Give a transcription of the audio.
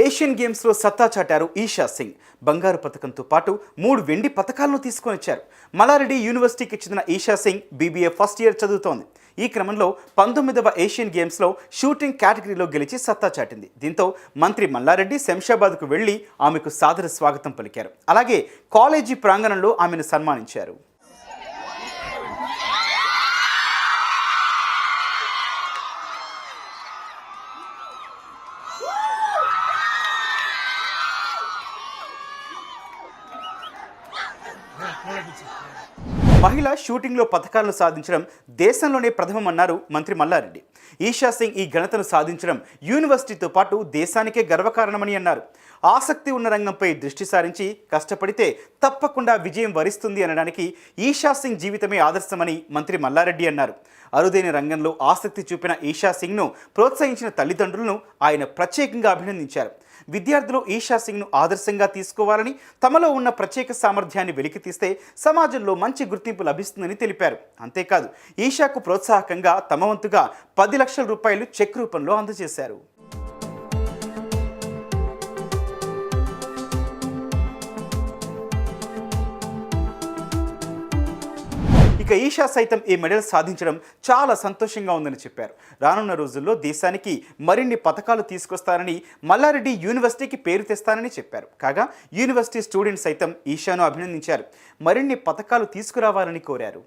Asian గేమ్స్లో సత్తా చాటారు ఈషా సింగ్. బంగారు పథకంతో పాటు 3 వెండి పథకాలను తీసుకొనిచ్చారు. మల్లారెడ్డి యూనివర్సిటీకి చెందిన Esha Singh BBA first year చదువుతోంది. ఈ క్రమంలో 19వ ఏషియన్ గేమ్స్లో షూటింగ్ కేటగిరీలో గెలిచి సత్తా చాటింది. దీంతో మంత్రి మల్లారెడ్డి శంషాబాద్కు వెళ్లి ఆమెకు సాదర స్వాగతం పలికారు. అలాగే కాలేజీ ప్రాంగణంలో ఆమెను సన్మానించారు. మహిళ షూటింగ్లో పథకాలను సాధించడం దేశంలోనే ప్రథమమన్నారు మంత్రి మల్లారెడ్డి. ఈషా సింగ్ ఈ ఘనతను సాధించడం యూనివర్సిటీతో పాటు దేశానికే గర్వకారణమని అన్నారు. ఆసక్తి ఉన్న రంగంపై దృష్టి సారించి కష్టపడితే తప్పకుండా విజయం వరిస్తుంది అనడానికి ఈషా సింగ్ జీవితమే ఆదర్శమని మంత్రి మల్లారెడ్డి అన్నారు. అరుదైన రంగంలో ఆసక్తి చూపిన ఈషా సింగ్ను ప్రోత్సహించిన తల్లిదండ్రులను ఆయన ప్రత్యేకంగా అభినందించారు. విద్యార్థులు ఈషా సింగ్ను ఆదర్శంగా తీసుకోవాలని, తమలో ఉన్న ప్రత్యేక సామర్థ్యాన్ని వెలికితీస్తే సమాజంలో మంచి గుర్తింపు లభిస్తుందని తెలిపారు. అంతేకాదు ఈషాకు ప్రోత్సాహకంగా తమ వంతుగా 10 లక్షల రూపాయలు చెక్ రూపంలో అందజేశారు. ఇక ఈషా సైతం ఈ మెడల్ సాధించడం చాలా సంతోషంగా ఉందని చెప్పారు. రానున్న రోజుల్లో దేశానికి మరిన్ని పథకాలు తీసుకొస్తానని, మల్లారెడ్డి యూనివర్సిటీకి పేరు తెస్తానని చెప్పారు. కాగా యూనివర్సిటీ స్టూడెంట్స్ సైతం ఈషాను అభినందించారు. మరిన్ని పథకాలు తీసుకురావాలని కోరారు.